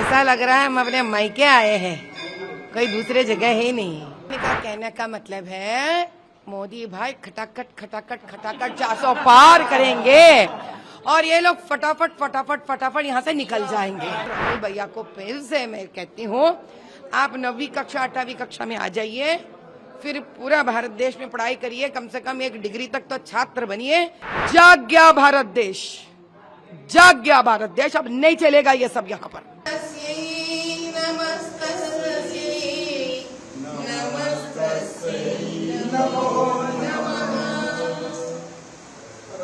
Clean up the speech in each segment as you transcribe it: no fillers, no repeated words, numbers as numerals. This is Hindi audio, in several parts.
ऐसा लग रहा है हम अपने मायके आए हैं, कोई दूसरे जगह है नहीं। का कहने का मतलब है मोदी भाई खटाखट खटाखट खटाखट 400 पार करेंगे और ये लोग फटाफट फटाफट फटाफट यहाँ से निकल जाएंगे। राहुल भैया को फिर से मैं कहती हूँ, आप 9वीं कक्षा 8वीं कक्षा में आ जाइए, फिर पूरा भारत देश में पढ़ाई करिए, कम से कम एक डिग्री तक तो छात्र बनिए। जाग गया भारत देश, जाग गया भारत देश, अब नहीं चलेगा ये सब यहाँ पर।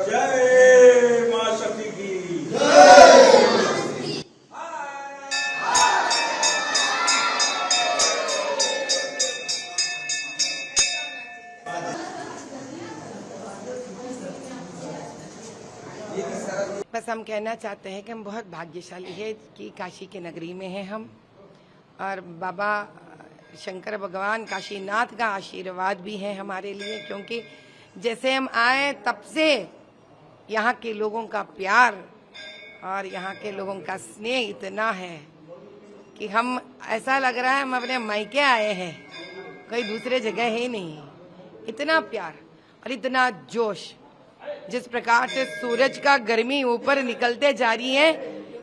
जय मां शक्ति की बस हम कहना चाहते हैं कि हम बहुत भाग्यशाली है कि काशी के नगरी में हैं हम, और बाबा शंकर भगवान काशीनाथ का आशीर्वाद भी है हमारे लिए, क्योंकि जैसे हम आए तब से यहाँ के लोगों का प्यार और यहाँ के लोगों का स्नेह इतना है कि हम ऐसा लग रहा है हम अपने मायके आए हैं, कोई दूसरे जगह है नहीं। इतना प्यार और इतना जोश, जिस प्रकार से सूरज का गर्मी ऊपर निकलते जा रही है,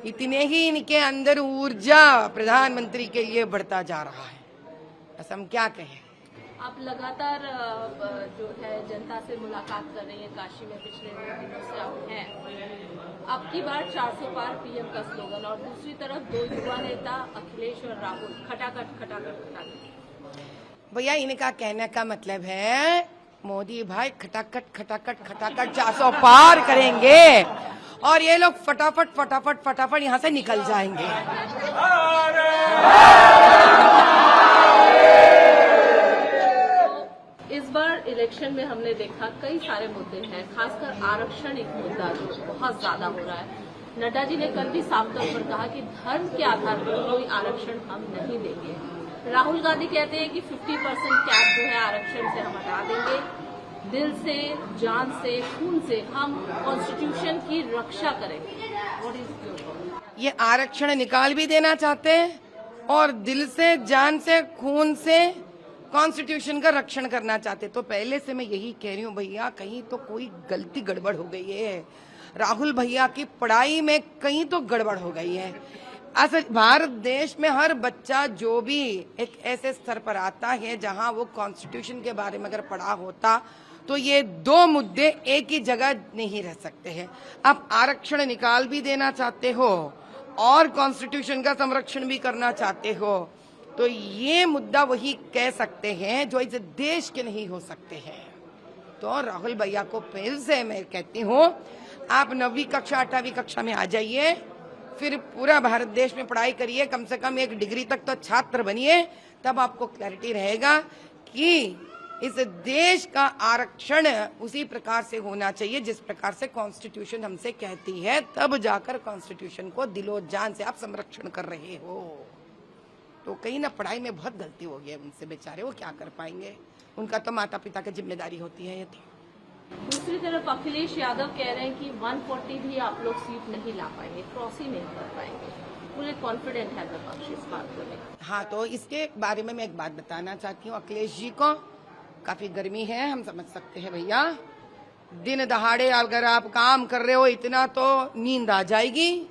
इतने ही इनके अंदर ऊर्जा प्रधानमंत्री के लिए बढ़ता जा रहा है। बस हम क्या कहें। आप लगातार जो है जनता से मुलाकात कर रही हैं, काशी में पिछले 2 दिनों से आप हैं। आपकी बार 400 पार पीएम का स्लोगन, और दूसरी तरफ 2 युवा नेता अखिलेश और राहुल खटाखट खटाखट खटाखट। भैया इनका कहने का मतलब है मोदी भाई खटाखट खटाखट खटाखट 400 पार करेंगे और ये लोग फटाफट फटाफट फटाफट यहाँ से निकल जाएंगे। इस बार इलेक्शन में हमने देखा कई सारे मुद्दे हैं, खासकर आरक्षण एक मुद्दा जो बहुत ज्यादा हो रहा है। नड्डा जी ने कल भी साफ तौर पर कहा कि धर्म के आधार पर कोई आरक्षण हम नहीं देंगे। राहुल गांधी कहते हैं कि 50% कैप जो है आरक्षण से हम हटा देंगे। दिल से, जान से, खून से हम कॉन्स्टिट्यूशन की रक्षा करेंगे। What is your? ये आरक्षण निकाल भी देना चाहते हैं और दिल से, जान से, खून से कॉन्स्टिट्यूशन का रक्षण करना चाहते। तो पहले से मैं यही कह रही हूँ भैया, कहीं तो कोई गलती गड़बड़ हो गई है। राहुल भैया की पढ़ाई में कहीं तो गड़बड़ हो गई है। असल भारत देश में हर बच्चा जो भी एक ऐसे स्तर पर आता है जहां वो कॉन्स्टिट्यूशन के बारे में अगर पढ़ा होता तो ये 2 मुद्दे एक ही जगह नहीं रह सकते हैं। आप आरक्षण निकाल भी देना चाहते हो और कॉन्स्टिट्यूशन का संरक्षण भी करना चाहते हो, तो ये मुद्दा वही कह सकते हैं जो इस देश के नहीं हो सकते हैं। तो राहुल भैया को फिर से मैं कहती हूँ, आप 9वीं कक्षा 8वीं कक्षा में आ जाइए, फिर पूरा भारत देश में पढ़ाई करिए, कम से कम एक डिग्री तक तो छात्र बनिए, तब आपको क्लैरिटी रहेगा कि इस देश का आरक्षण उसी प्रकार से होना चाहिए जिस प्रकार से कॉन्स्टिट्यूशन हमसे कहती है। तब जाकर कॉन्स्टिट्यूशन को दिलो जान से आप संरक्षण कर रहे हो। तो कहीं ना पढ़ाई में बहुत गलती हो गई है उनसे, बेचारे वो क्या कर पाएंगे, उनका तो माता पिता की जिम्मेदारी होती है ये। तो दूसरी तरफ अखिलेश यादव कह रहे हैं कि 140 भी आप लोग सीट नहीं ला पाएंगे, क्रॉस ही नहीं कर पाएंगे। पूरे कॉन्फिडेंट है विपक्ष इस बात को लेकर। हाँ, तो इसके बारे में मैं एक बात बताना चाहती हूँ। अखिलेश जी को काफी गर्मी है, हम समझ सकते हैं भैया। दिन दहाड़े अगर आप काम कर रहे हो इतना तो नींद आ जाएगी,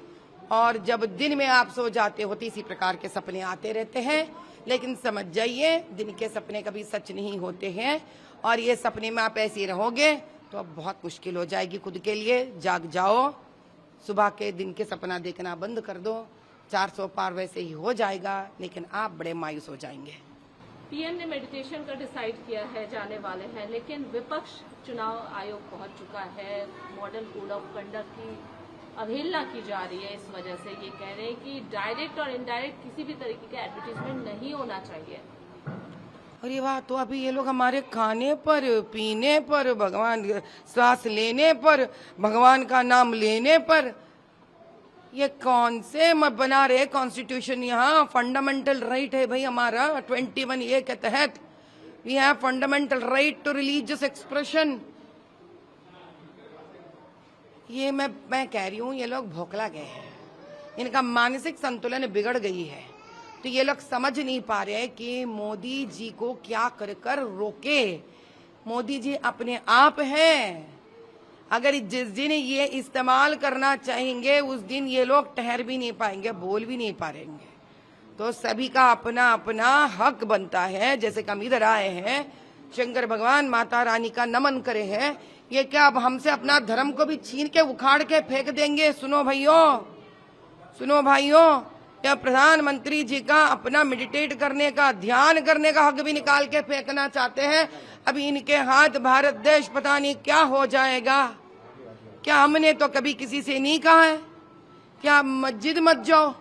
और जब दिन में आप सो जाते हो तो इसी प्रकार के सपने आते रहते हैं। लेकिन समझ जाइए, दिन के सपने कभी सच नहीं होते हैं, और ये सपने में आप ऐसे ही रहोगे तो अब बहुत मुश्किल हो जाएगी खुद के लिए। जाग जाओ, सुबह के दिन के सपना देखना बंद कर दो। 400 पार वैसे ही हो जाएगा, लेकिन आप बड़े मायूस हो जाएंगे। पीएम ने मेडिटेशन का डिसाइड किया है, जाने वाले हैं, लेकिन विपक्ष चुनाव आयोग पहुंच चुका है। मॉडल कोड ऑफ कंडक्ट की अवहेलना की जा रही है। इस वजह से ये कह रहे हैं कि डायरेक्ट और इनडायरेक्ट किसी भी तरीके का एडवर्टीजमेंट नहीं होना चाहिए। अरे वाह, तो अभी ये लोग हमारे खाने पर, पीने पर, भगवान सांस लेने पर, भगवान का नाम लेने पर, ये कौन से बना रहे कॉन्स्टिट्यूशन। यहाँ फंडामेंटल राइट है भाई हमारा 21A के तहत, we have fundamental right to religious expression. ये मैं कह रही हूँ, ये लोग भोकला गए हैं। इनका मानसिक संतुलन बिगड़ गई है। तो ये लोग समझ नहीं पा रहे कि मोदी जी को क्या कर कर रोके। मोदी जी अपने आप हैं, अगर जिस दिन ये इस्तेमाल करना चाहेंगे उस दिन ये लोग ठहर भी नहीं पाएंगे, बोल भी नहीं पाएंगे। तो सभी का अपना अपना हक बनता है। जैसे कि हम इधर आए हैं, शंकर भगवान माता रानी का नमन करे हैं, ये क्या अब हमसे अपना धर्म को भी छीन के उखाड़ के फेंक देंगे? सुनो भाइयों, सुनो भाइयों, या प्रधानमंत्री जी का अपना मेडिटेट करने का, ध्यान करने का हक भी निकाल के फेंकना चाहते हैं। अभी इनके हाथ भारत देश पता नहीं क्या हो जाएगा। क्या हमने तो कभी किसी से नहीं कहा है कि आप मस्जिद मत जाओ,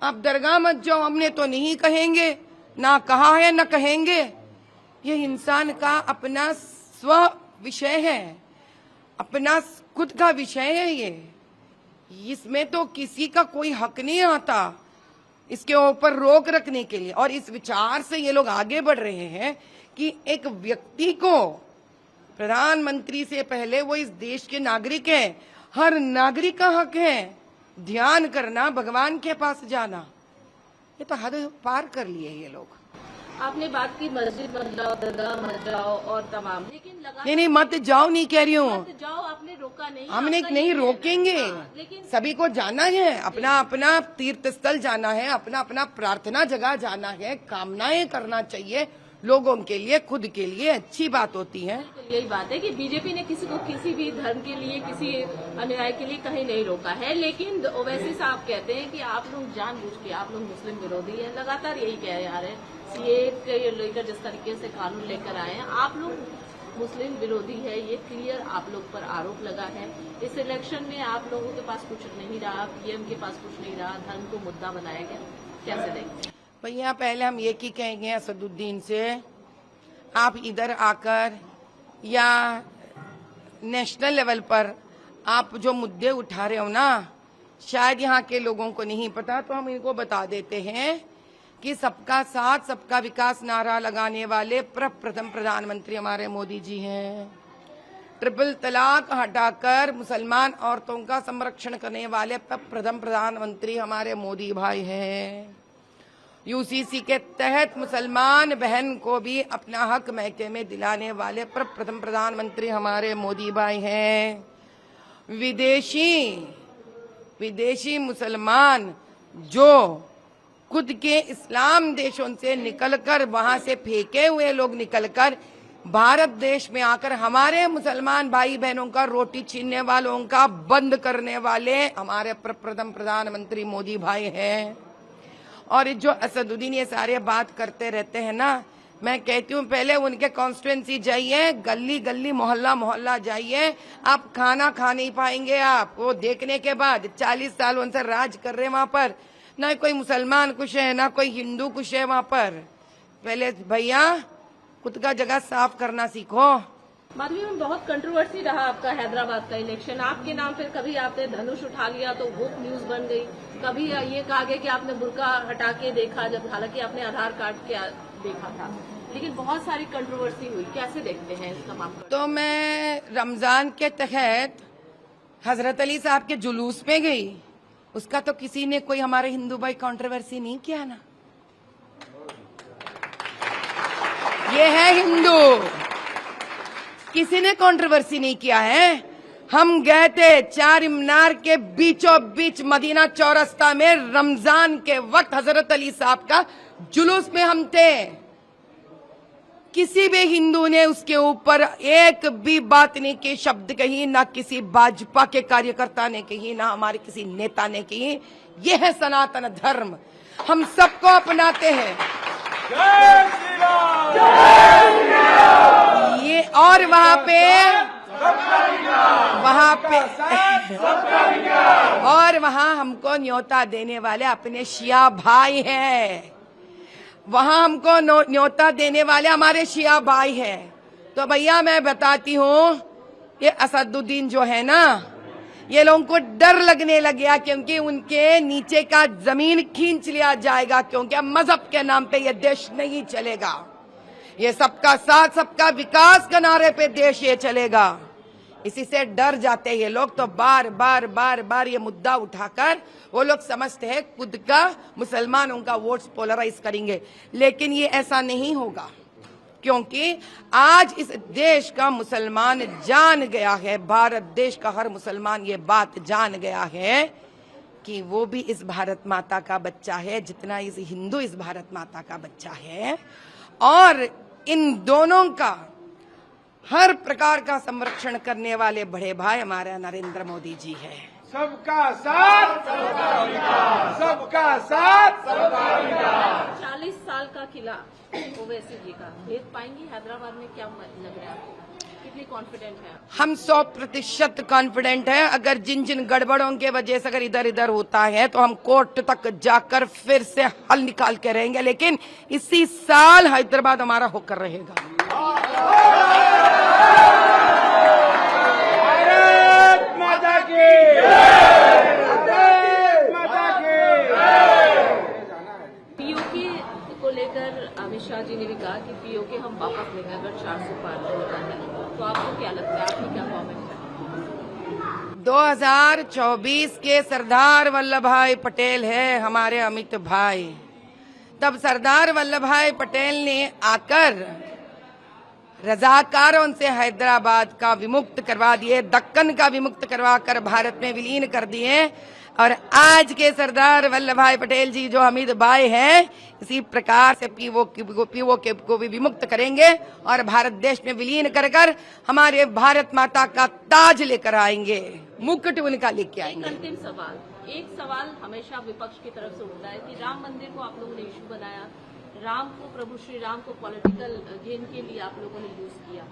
आप दरगाह मत जाओ, हमने तो नहीं कहेंगे, ना कहा है ना कहेंगे। ये इंसान का अपना स्व विषय है, अपना खुद का विषय है। ये इसमें तो किसी का कोई हक नहीं आता इसके ऊपर रोक रखने के लिए। और इस विचार से ये लोग आगे बढ़ रहे हैं कि एक व्यक्ति को, प्रधानमंत्री से पहले वो इस देश के नागरिक हैं, हर नागरिक का हक है ध्यान करना, भगवान के पास जाना। ये तो हद पार कर लिए ये लोग। आपने बात की मस्जिद मत जाओ, दरगाह मत जाओ और तमाम, लेकिन नहीं मत जाओ नहीं कह रही हूँ, मत जाओ आपने रोका नहीं, हमने आपका नहीं ये रोकेंगे। लेकिन सभी को जाना है, अपना अपना तीर्थ स्थल जाना है, अपना अपना प्रार्थना जगह जाना है, कामनाएं करना चाहिए लोगों के लिए, खुद के लिए अच्छी बात होती है। यही बात है कि बीजेपी ने किसी को किसी भी धर्म के लिए, किसी अनुयायी के लिए कहीं नहीं रोका है। लेकिन ओवैसी साहब कहते हैं कि आप लोग जानबूझ के, आप लोग मुस्लिम विरोधी हैं, लगातार यही कह आ रहे हैं। सीए के लेकर जिस तरीके से कानून लेकर आए हैं, आप लोग मुस्लिम विरोधी है, ये क्लियर आप लोग पर आरोप लगा है। इस इलेक्शन में आप लोगों के पास कुछ नहीं रहा, पीएम के पास कुछ नहीं रहा, धर्म को मुद्दा बनाया गया, कैसे देखें? भैया पहले हम ये की कहेंगे असदुद्दीन से, आप इधर आकर या नेशनल लेवल पर आप जो मुद्दे उठा रहे हो ना, शायद यहाँ के लोगों को नहीं पता, तो हम इनको बता देते हैं कि सबका साथ सबका विकास नारा लगाने वाले प्रथम प्रधानमंत्री हमारे मोदी जी हैं। ट्रिपल तलाक हटाकर मुसलमान औरतों का संरक्षण करने वाले प्रथम प्रधानमंत्री हमारे मोदी भाई हैं। यूसीसी के तहत मुसलमान बहन को भी अपना हक महके में दिलाने वाले प्रथम प्रधानमंत्री हमारे मोदी भाई हैं। विदेशी मुसलमान जो खुद के इस्लाम देशों से निकलकर, वहां से फेंके हुए लोग निकलकर भारत देश में आकर हमारे मुसलमान भाई बहनों का रोटी छीनने वालों का बंद करने वाले हमारे प्रथम प्रधानमंत्री मोदी भाई हैं। और जो असदुद्दीन ये सारे बात करते रहते हैं ना, मैं कहती हूँ पहले उनके कॉन्स्टिट्यूएंसी जाइए, गली गली मोहल्ला मोहल्ला जाइए, आप खाना खा नहीं पाएंगे। आप वो देखने के बाद 40 साल उनसे राज कर रहे हैं वहां पर, ना कोई मुसलमान खुश है ना कोई हिंदू खुश है वहां पर। पहले भैया खुद का जगह साफ करना सीखो। माधवी में बहुत कंट्रोवर्सी रहा आपका हैदराबाद का इलेक्शन, आपके नाम पे कभी आपने धनुष उठा लिया तो वो न्यूज बन गई, कभी ये कहा गया कि आपने बुर्का हटा के देखा, जब हालांकि आपने आधार कार्ड के देखा था, लेकिन बहुत सारी कंट्रोवर्सी हुई, कैसे देखते हैं इस तमाम? तो मैं रमजान के तहत हजरत अली साहब के जुलूस में गई, उसका तो किसी ने कोई हमारे हिंदू भाई कंट्रोवर्सी नहीं किया ना। ये है हिंदू, किसी ने कंट्रोवर्सी नहीं किया है। हम गए थे चार मीनार के बीचों बीच मदीना चौरस्ता में, रमजान के वक्त हजरत अली साहब का जुलूस में हम थे। किसी भी हिंदू ने उसके ऊपर एक भी बात नहीं की, शब्द कही, ना किसी भाजपा के कार्यकर्ता ने कही, ना हमारे किसी नेता ने कही। ये है सनातन धर्म, हम सबको अपनाते हैं। ये और वहां पे और वहां हमको न्योता देने वाले अपने शिया भाई हैं, वहां हमको न्योता देने वाले हमारे शिया भाई हैं। तो भैया मैं बताती हूँ, ये असदुद्दीन जो है ना, ये लोगों को डर लगने लग गया क्योंकि उनके नीचे का जमीन खींच लिया जाएगा, क्योंकि अब मजहब के नाम पे ये देश नहीं चलेगा। ये सबका साथ सबका विकास के नारे पे देश ये चलेगा। इसी से डर जाते हैं ये लोग, तो बार बार बार बार ये मुद्दा उठाकर वो लोग समझते हैं खुद का मुसलमानों का वोट्स पोलराइज करेंगे, लेकिन ये ऐसा नहीं होगा, क्योंकि आज इस देश का मुसलमान जान गया है, भारत देश का हर मुसलमान ये बात जान गया है कि वो भी इस भारत माता का बच्चा है जितना इस हिंदू इस भारत माता का बच्चा है, और इन दोनों का हर प्रकार का संरक्षण करने वाले बड़े भाई हमारे नरेंद्र मोदी जी है। सबका साथ सबका विकास, सबका साथ सबका विकास। 40 साल का किला ओवैसी जी का भेद पाएंगे हैदराबाद में, क्या लग रहा है आपको? कितनी कॉन्फिडेंट है आप? हम 100% कॉन्फिडेंट है। अगर जिन जिन गड़बड़ों के वजह से अगर इधर इधर होता है तो हम कोर्ट तक जाकर फिर से हल निकाल के रहेंगे, लेकिन इसी साल हैदराबाद हमारा होकर रहेगा। भारत माता की भारत माता की। पीओके को लेकर अमित शाह जी ने भी कहा कि पीओके हम वापस लेंगे अगर 400 पार होता है, तो आपको क्या लगता है, आपकी क्या कमेंट है? 2024 के सरदार वल्लभ भाई पटेल है हमारे अमित भाई। तब सरदार वल्लभ भाई पटेल ने आकर रजाकारों से हैदराबाद का विमुक्त करवा दिए, दक्कन का विमुक्त करवा कर भारत में विलीन कर दिए, और आज के सरदार वल्लभ भाई पटेल जी जो अमित भाई हैं, इसी प्रकार से पीओके को भी विमुक्त करेंगे और भारत देश में विलीन कर कर हमारे भारत माता का ताज लेकर आएंगे, मुकुट उनका लेके आएंगे। अंतिम सवाल, एक सवाल हमेशा विपक्ष की तरफ से उठता है कि राम मंदिर को आप लोगों ने इशू बनाया, राम को, प्रभु श्री राम को पॉलिटिकल गेन के लिए आप लोगों ने यूज किया।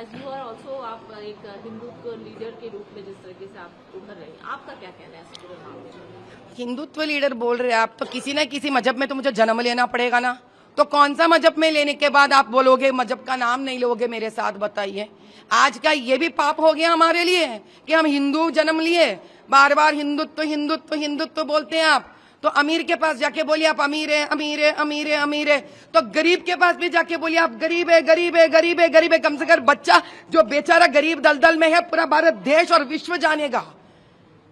एज यू आर ऑल्सो, आप एक हिंदुत्व लीडर के रूप में जिस तरीके से आप उभर रहे हैं, आपका क्या कहना है इस पूरे मामले में? हिंदुत्व लीडर बोल रहे हैं आप, तो किसी न किसी मजहब में तो मुझे जन्म लेना पड़ेगा ना, तो कौन सा मजहब में लेने के बाद आप बोलोगे मजहब का नाम नहीं लोगे मेरे साथ, बताइए। आज का ये भी पाप हो गया हमारे लिए कि हम हिंदू जन्म लिए, बार बार हिंदुत्व हिंदुत्व हिंदुत्व बोलते हैं आप। तो अमीर के पास जाके बोलिए आप अमीर है, अमीर है, अमीर है, अमीर है, तो गरीब के पास भी जाके बोलिए आप गरीब है, गरीब है, गरीब है, गरीब है। कम से कम बच्चा जो बेचारा गरीब दलदल में है पूरा भारत देश और विश्व जानेगा।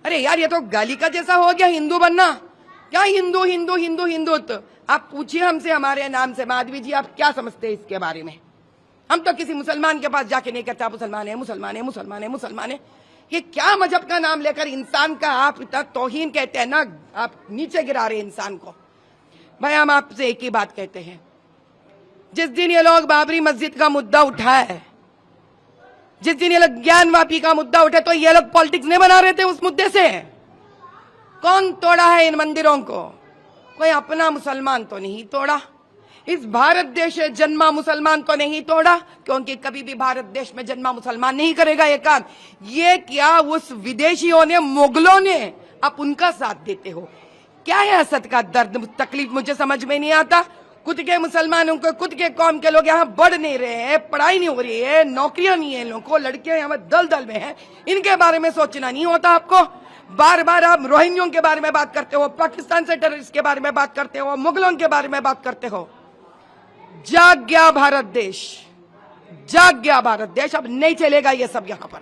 अरे यार, ये तो गाली का जैसा हो गया हिंदू बनना। क्या हिंदू हिंदू हिंदू हिंदुत्व? आप पूछिए हमसे हमारे नाम से, माधवी जी आप क्या समझते हैं इसके बारे में? हम तो किसी मुसलमान के पास जाके नहीं कहते मुसलमान है, मुसलमान है, मुसलमान है, मुसलमान है। ये क्या मजहब का नाम लेकर इंसान का आप इतना तौहीन कहते हैं ना, आप नीचे गिरा रहे इंसान को। भाई हम आपसे एक ही बात कहते हैं, जिस दिन ये लोग बाबरी मस्जिद का मुद्दा उठाए, जिस दिन ये लोग ज्ञानवापी का मुद्दा उठे, तो ये लोग पॉलिटिक्स नहीं बना रहे थे उस मुद्दे से। कौन तोड़ा है इन मंदिरों को? कोई अपना मुसलमान तो नहीं तोड़ा, इस भारत देश में जन्मा मुसलमान तो नहीं तोड़ा, क्योंकि कभी भी भारत देश में जन्मा मुसलमान नहीं करेगा ये काम। ये क्या उस विदेशियों ने, मुगलों ने, आप उनका साथ देते हो? क्या है असद का दर्द, तकलीफ मुझे समझ में नहीं आता। खुद के मुसलमानों को, खुद के कौम के लोग यहाँ बढ़ नहीं रहे हैं, पढ़ाई नहीं हो रही है, नौकरियां नहीं है इन लोगों को, लड़कियां यहाँ दल दल में हैं, इनके बारे में सोचना नहीं होता आपको। बार बार आप रोहिंग्यों के बारे में बात करते हो, पाकिस्तान से टेररिस्ट के बारे में बात करते हो, मुगलों के बारे में बात करते हो। जाग गया भारत देश, जाग गया भारत देश, अब नहीं चलेगा ये सब यहाँ पर।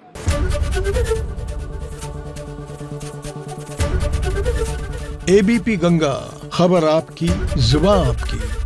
एबीपी गंगा, खबर आपकी, जुबान आपकी।